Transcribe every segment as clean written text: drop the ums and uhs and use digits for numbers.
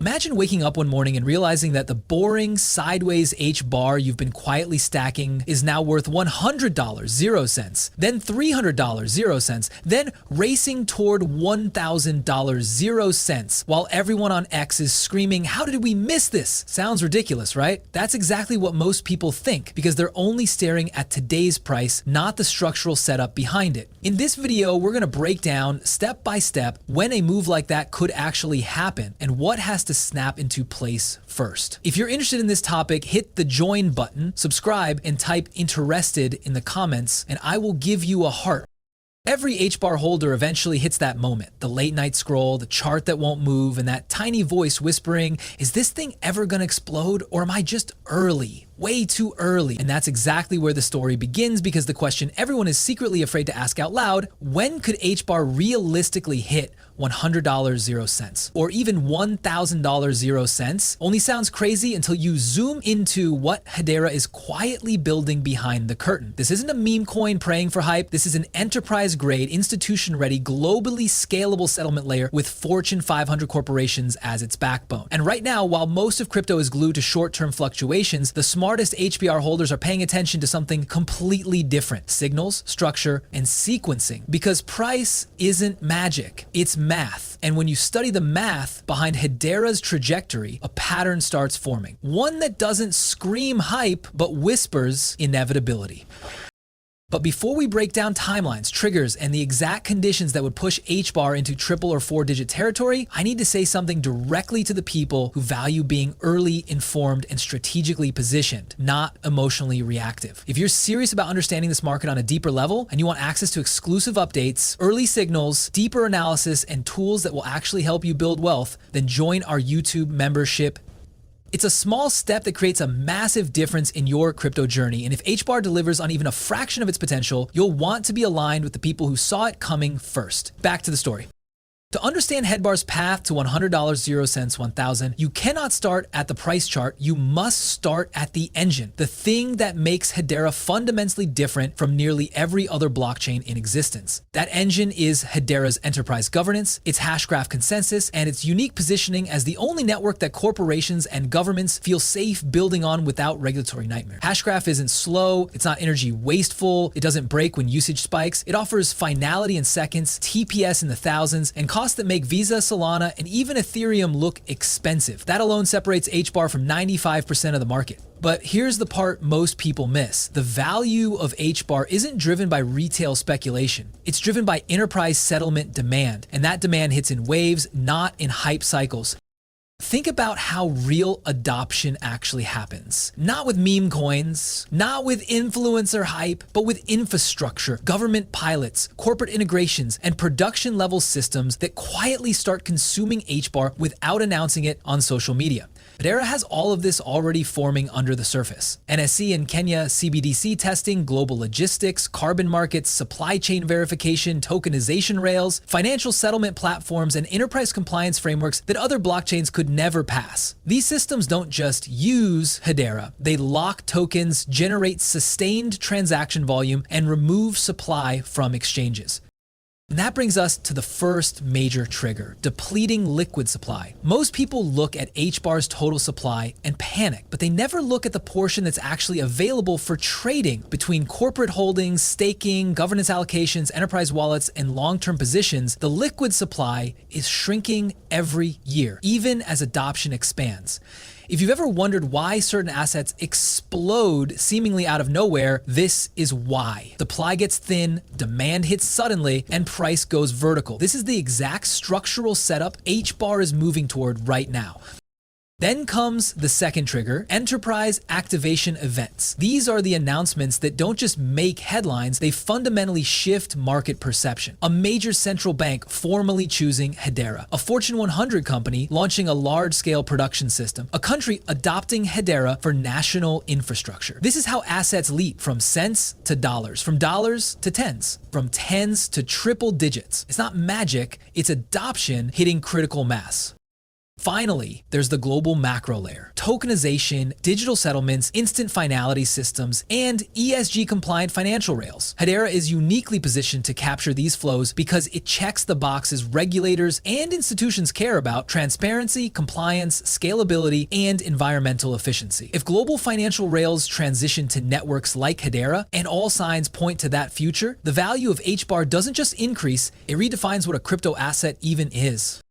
Imagine waking up one morning and realizing that the boring sideways H bar you've been quietly stacking is now worth $100, 0 cents, then $300, 0 cents, then racing toward $1,000, 0 cents, while everyone on X is screaming, "How did we miss this?" Sounds ridiculous, right? That's exactly what most people think, because they're only staring at today's price, not the structural setup behind it. In this video, we're going to break down step by step when a move like that could actually happen and what has to snap into place first. If you're interested in this topic, hit the join button, subscribe, and type interested in the comments, and I will give you a heart. Every HBAR holder eventually hits that moment, the late night scroll, the chart that won't move, and that tiny voice whispering, "Is this thing ever gonna explode, or am I just early? Way too early?" And that's exactly where the story begins, because the question everyone is secretly afraid to ask out loud: when could HBAR realistically hit $100, 0 cents, or even $1,000, 0 cents? Only sounds crazy until you zoom into what Hedera is quietly building behind the curtain. This isn't a meme coin praying for hype. This is an enterprise-grade, institution-ready, globally scalable settlement layer with Fortune 500 corporations as its backbone. And right now, while most of crypto is glued to short-term fluctuations, the smartest HBAR holders are paying attention to something completely different: signals, structure, and sequencing. Because price isn't magic, it's math. And when you study the math behind Hedera's trajectory, a pattern starts forming. One that doesn't scream hype, but whispers inevitability. But before we break down timelines, triggers, and the exact conditions that would push HBAR into triple or four-digit territory, I need to say something directly to the people who value being early, informed, and strategically positioned, not emotionally reactive. If you're serious about understanding this market on a deeper level, and you want access to exclusive updates, early signals, deeper analysis, and tools that will actually help you build wealth, then join our YouTube membership. It's a small step that creates a massive difference in your crypto journey, and if HBAR delivers on even a fraction of its potential, you'll want to be aligned with the people who saw it coming first. Back to the story. To understand HBAR's path to $100, 0 cents, 1,000, you cannot start at the price chart, you must start at the engine, the thing that makes Hedera fundamentally different from nearly every other blockchain in existence. That engine is Hedera's enterprise governance, its Hashgraph consensus, and its unique positioning as the only network that corporations and governments feel safe building on without regulatory nightmare. Hashgraph isn't slow, it's not energy wasteful, it doesn't break when usage spikes, it offers finality in seconds, TPS in the thousands, and costs that make Visa, Solana, and even Ethereum look expensive. That alone separates HBAR from 95% of the market. But here's the part most people miss. The value of HBAR isn't driven by retail speculation. It's driven by enterprise settlement demand, and that demand hits in waves, not in hype cycles. Think about how real adoption actually happens. Not with meme coins, not with influencer hype, but with infrastructure, government pilots, corporate integrations, and production level systems that quietly start consuming HBAR without announcing it on social media. Hedera has all of this already forming under the surface. NSC in Kenya, CBDC testing, global logistics, carbon markets, supply chain verification, tokenization rails, financial settlement platforms, and enterprise compliance frameworks that other blockchains could never pass. These systems don't just use Hedera, they lock tokens, generate sustained transaction volume, and remove supply from exchanges. And that brings us to the first major trigger: depleting liquid supply. Most people look at HBAR's total supply and panic, but they never look at the portion that's actually available for trading. Between corporate holdings, staking, governance allocations, enterprise wallets, and long-term positions, the liquid supply is shrinking every year, even as adoption expands. If you've ever wondered why certain assets explode seemingly out of nowhere, this is why. Supply gets thin, demand hits suddenly, and price goes vertical. This is the exact structural setup HBAR is moving toward right now. Then comes the second trigger: enterprise activation events. These are the announcements that don't just make headlines, they fundamentally shift market perception. A major central bank formally choosing Hedera, a Fortune 100 company launching a large-scale production system, a country adopting Hedera for national infrastructure. This is how assets leap from cents to dollars, from dollars to tens, from tens to triple digits. It's not magic, it's adoption hitting critical mass. Finally, there's the global macro layer: tokenization, digital settlements, instant finality systems, and ESG-compliant financial rails. Hedera is uniquely positioned to capture these flows because it checks the boxes regulators and institutions care about: transparency, compliance, scalability, and environmental efficiency. If global financial rails transition to networks like Hedera, and all signs point to that future, the value of HBAR doesn't just increase, it redefines what a crypto asset even is.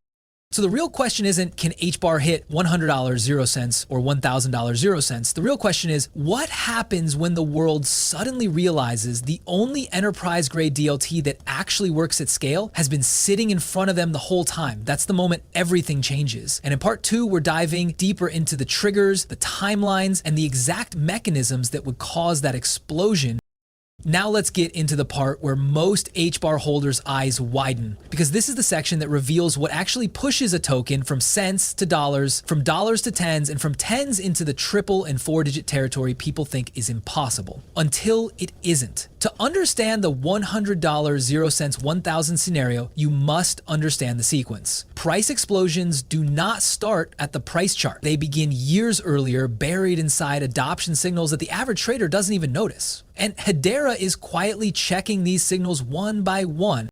So the real question isn't, can HBAR hit $100 0 cents or $1,000 0 cents? The real question is, what happens when the world suddenly realizes the only enterprise-grade DLT that actually works at scale has been sitting in front of them the whole time? That's the moment everything changes. And in part 2, we're diving deeper into the triggers, the timelines, and the exact mechanisms that would cause that explosion. Now let's get into the part where most HBAR holders' eyes widen, because this is the section that reveals what actually pushes a token from cents to dollars, from dollars to tens, and from tens into the triple and four-digit territory people think is impossible, until it isn't. To understand the $100 0 cents 1,000 scenario, you must understand the sequence. Price explosions do not start at the price chart. They begin years earlier, buried inside adoption signals that the average trader doesn't even notice. And Hedera is quietly checking these signals one by one.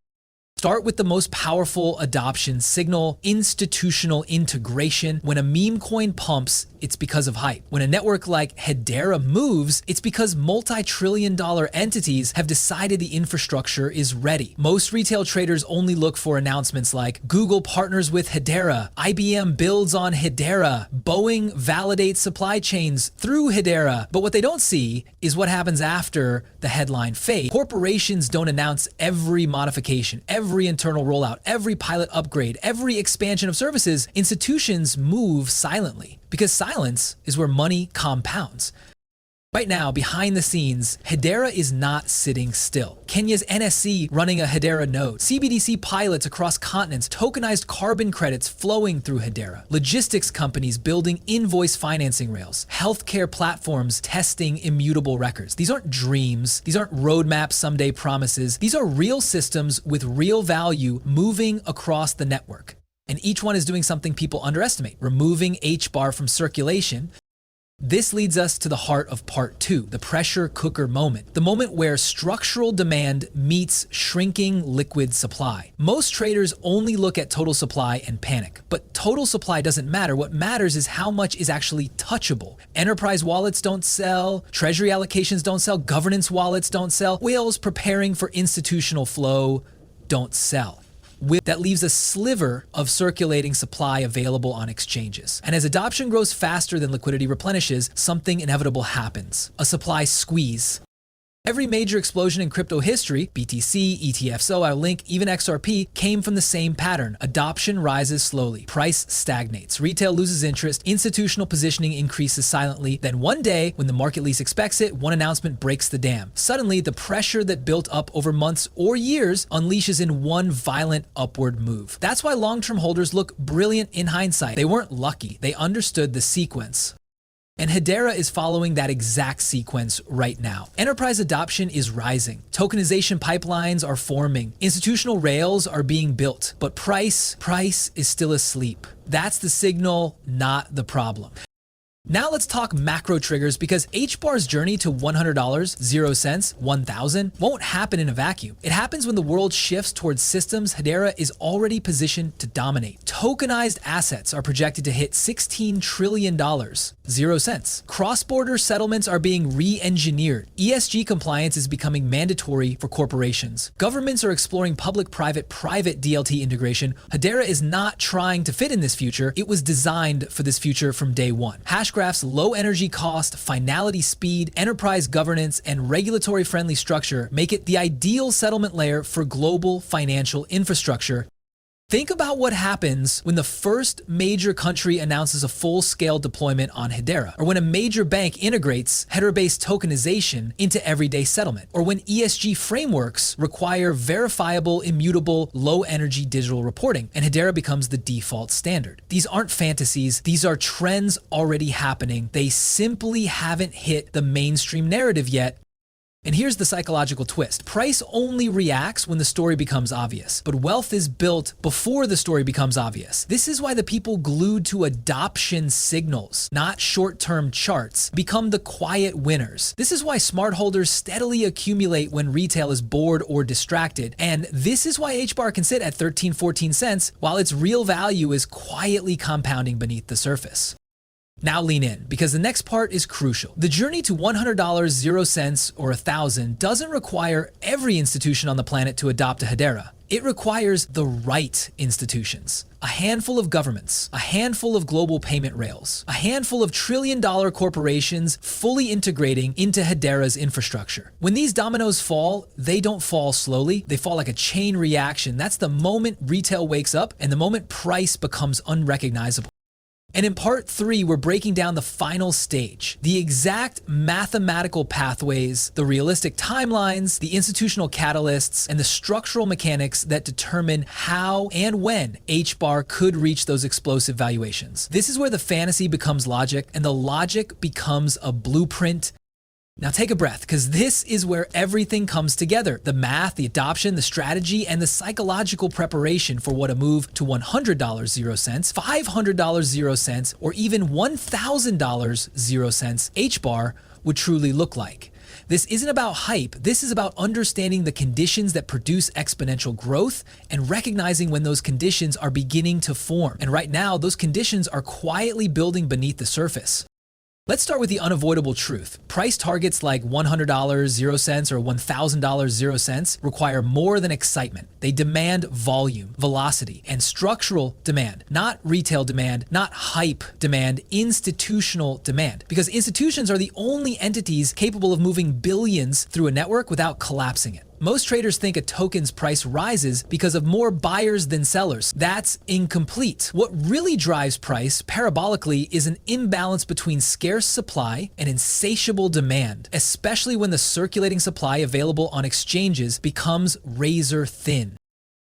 Start with the most powerful adoption signal: institutional integration. When a meme coin pumps, it's because of hype. When a network like Hedera moves, it's because multi-trillion-dollar entities have decided the infrastructure is ready. Most retail traders only look for announcements like Google partners with Hedera, IBM builds on Hedera, Boeing validates supply chains through Hedera. But what they don't see is what happens after the headline fades. Corporations don't announce every modification, every internal rollout, every pilot upgrade, every expansion of services. Institutions move silently, because silence is where money compounds. Right now, behind the scenes, Hedera is not sitting still. Kenya's NSC running a Hedera node, CBDC pilots across continents, tokenized carbon credits flowing through Hedera, logistics companies building invoice financing rails, healthcare platforms testing immutable records. These aren't dreams. These aren't roadmaps, someday promises. These are real systems with real value moving across the network. And each one is doing something people underestimate: removing HBAR from circulation. This leads us to the heart of part 2, the pressure cooker moment, the moment where structural demand meets shrinking liquid supply. Most traders only look at total supply and panic, but total supply doesn't matter. What matters is how much is actually touchable. Enterprise wallets don't sell, treasury allocations don't sell, governance wallets don't sell, whales preparing for institutional flow don't sell. That leaves a sliver of circulating supply available on exchanges. And as adoption grows faster than liquidity replenishes, something inevitable happens: a supply squeeze. Every major explosion in crypto history, BTC, ETFSO, Link, even XRP, came from the same pattern. Adoption rises slowly, price stagnates, retail loses interest, institutional positioning increases silently. Then one day, when the market least expects it, one announcement breaks the dam. Suddenly, the pressure that built up over months or years unleashes in one violent upward move. That's why long-term holders look brilliant in hindsight. They weren't lucky. They understood the sequence. And Hedera is following that exact sequence right now. Enterprise adoption is rising. Tokenization pipelines are forming. Institutional rails are being built. But price is still asleep. That's the signal, not the problem. Now let's talk macro triggers, because HBAR's journey to $100 0 cents 1,000 won't happen in a vacuum. It happens when the world shifts towards systems Hedera is already positioned to dominate. Tokenized assets are projected to hit $16 trillion 0 cents. Cross-border settlements are being re-engineered. ESG compliance is becoming mandatory for corporations. Governments are exploring public-private DLT integration. Hedera is not trying to fit in this future. It was designed for this future from day one. Hashgraph's low energy cost, finality speed, enterprise governance, and regulatory-friendly structure make it the ideal settlement layer for global financial infrastructure. Think about what happens when the first major country announces a full-scale deployment on Hedera, or when a major bank integrates Hedera-based tokenization into everyday settlement, or when ESG frameworks require verifiable, immutable, low-energy digital reporting, and Hedera becomes the default standard. These aren't fantasies. These are trends already happening. They simply haven't hit the mainstream narrative yet. And here's the psychological twist. Price only reacts when the story becomes obvious, but wealth is built before the story becomes obvious. This is why the people glued to adoption signals, not short-term charts, become the quiet winners. This is why smart holders steadily accumulate when retail is bored or distracted. And this is why HBAR can sit at 13, 14 cents while its real value is quietly compounding beneath the surface. Now lean in, because the next part is crucial. The journey to $100, 0 cents, or 1,000 doesn't require every institution on the planet to adopt a Hedera. It requires the right institutions. A handful of governments, a handful of global payment rails, a handful of trillion-dollar corporations fully integrating into Hedera's infrastructure. When these dominoes fall, they don't fall slowly. They fall like a chain reaction. That's the moment retail wakes up and the moment price becomes unrecognizable. And in part 3, we're breaking down the final stage, the exact mathematical pathways, the realistic timelines, the institutional catalysts, and the structural mechanics that determine how and when HBAR could reach those explosive valuations. This is where the fantasy becomes logic and the logic becomes a blueprint. Now take a breath, because this is where everything comes together. The math, the adoption, the strategy, and the psychological preparation for what a move to $100, 0 cents, $500, 0 cents, or even $1,000, 0 cents HBAR would truly look like. This isn't about hype. This is about understanding the conditions that produce exponential growth and recognizing when those conditions are beginning to form. And right now, those conditions are quietly building beneath the surface. Let's start with the unavoidable truth. Price targets like $100, 0 cents, or $1,000, 0 cents require more than excitement. They demand volume, velocity, and structural demand, not retail demand, not hype demand, institutional demand. Because institutions are the only entities capable of moving billions through a network without collapsing it. Most traders think a token's price rises because of more buyers than sellers. That's incomplete. What really drives price parabolically is an imbalance between scarce supply and insatiable demand, especially when the circulating supply available on exchanges becomes razor thin.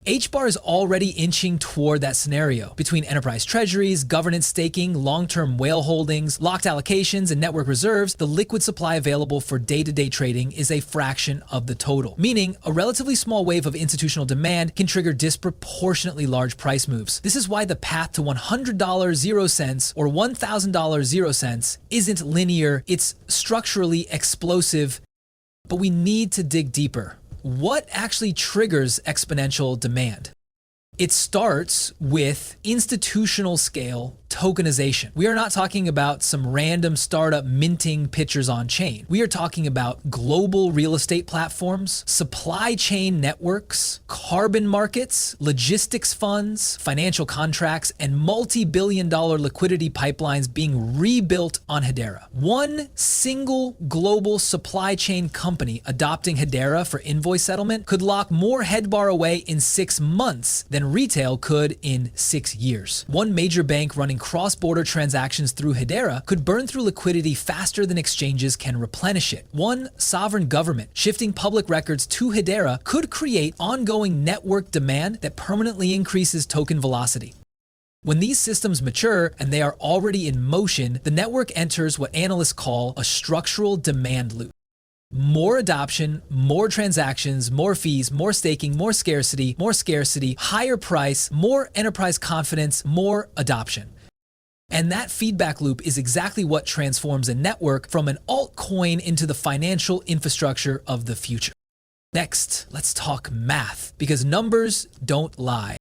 HBAR is already inching toward that scenario. Between enterprise treasuries, governance staking, long-term whale holdings, locked allocations, and network reserves, the liquid supply available for day-to-day trading is a fraction of the total. Meaning, a relatively small wave of institutional demand can trigger disproportionately large price moves. This is why the path to $100, 0 cents, or $1,000, 0 cents isn't linear, it's structurally explosive. But we need to dig deeper. What actually triggers exponential demand? It starts with institutional scale tokenization. We are not talking about some random startup minting pictures on chain. We are talking about global real estate platforms, supply chain networks, carbon markets, logistics funds, financial contracts, and multi-billion-dollar liquidity pipelines being rebuilt on Hedera. One single global supply chain company adopting Hedera for invoice settlement could lock more HBAR away in 6 months than retail could in 6 years. One major bank running cross-border transactions through Hedera could burn through liquidity faster than exchanges can replenish it. One sovereign government shifting public records to Hedera could create ongoing network demand that permanently increases token velocity. When these systems mature, and they are already in motion, the network enters what analysts call a structural demand loop. More adoption, more transactions, more fees, more staking, more scarcity, higher price, more enterprise confidence, more adoption. And that feedback loop is exactly what transforms a network from an altcoin into the financial infrastructure of the future. Next, let's talk math, because numbers don't lie.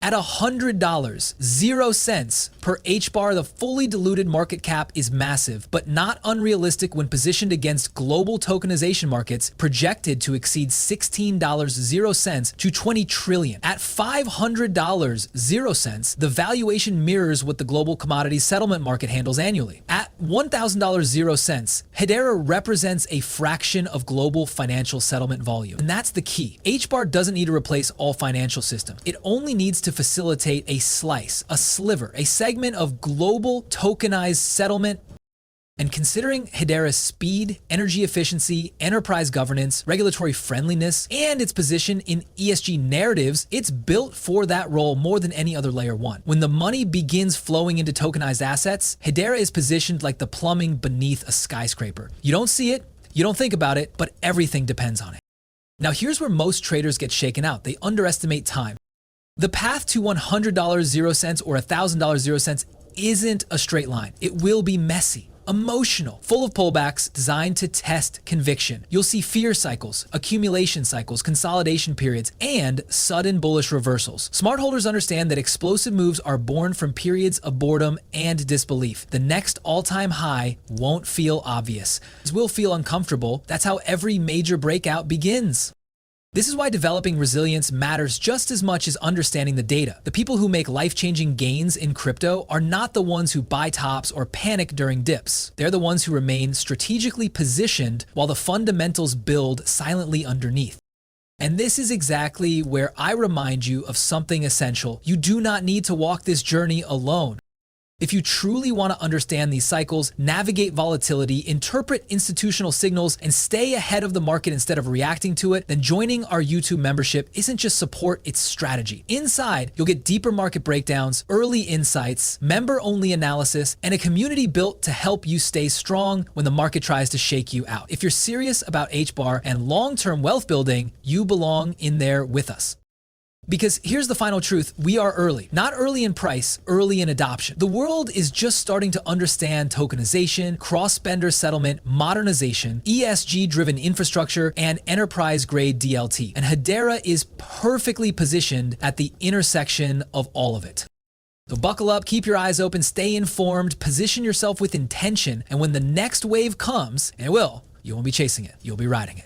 At $100, 0 cents per HBAR, the fully diluted market cap is massive, but not unrealistic when positioned against global tokenization markets projected to exceed $16, 0 cents to $20 trillion. At $500, 0 cents, the valuation mirrors what the global commodities settlement market handles annually. At $1,000, 0 cents, Hedera represents a fraction of global financial settlement volume. And that's the key. HBAR doesn't need to replace all financial systems. It only needs to facilitate a slice, a sliver, a segment of global tokenized settlement. And considering Hedera's speed, energy efficiency, enterprise governance, regulatory friendliness, and its position in ESG narratives, it's built for that role more than any other layer one. When the money begins flowing into tokenized assets, Hedera is positioned like the plumbing beneath a skyscraper. You don't see it, You don't think about it, but everything depends on it. Now here's where most traders get shaken out. They underestimate time. The path to $100 0 cents or $1,000 0 cents isn't a straight line. It will be messy, emotional, full of pullbacks designed to test conviction. You'll see fear cycles, accumulation cycles, consolidation periods, and sudden bullish reversals. Smart holders understand that explosive moves are born from periods of boredom and disbelief. The next all-time high won't feel obvious. It will feel uncomfortable. That's how every major breakout begins. This is why developing resilience matters just as much as understanding the data. The people who make life-changing gains in crypto are not the ones who buy tops or panic during dips. They're the ones who remain strategically positioned while the fundamentals build silently underneath. And this is exactly where I remind you of something essential. You do not need to walk this journey alone. If you truly want to understand these cycles, navigate volatility, interpret institutional signals, and stay ahead of the market instead of reacting to it, then joining our YouTube membership isn't just support, it's strategy. Inside, you'll get deeper market breakdowns, early insights, member-only analysis, and a community built to help you stay strong when the market tries to shake you out. If you're serious about HBAR and long-term wealth building, you belong in there with us. Because here's the final truth, we are early. Not early in price, early in adoption. The world is just starting to understand tokenization, cross-spender settlement, modernization, ESG-driven infrastructure, and enterprise-grade DLT. And Hedera is perfectly positioned at the intersection of all of it. So buckle up, keep your eyes open, stay informed, position yourself with intention, and when the next wave comes, and it will, you won't be chasing it, you'll be riding it.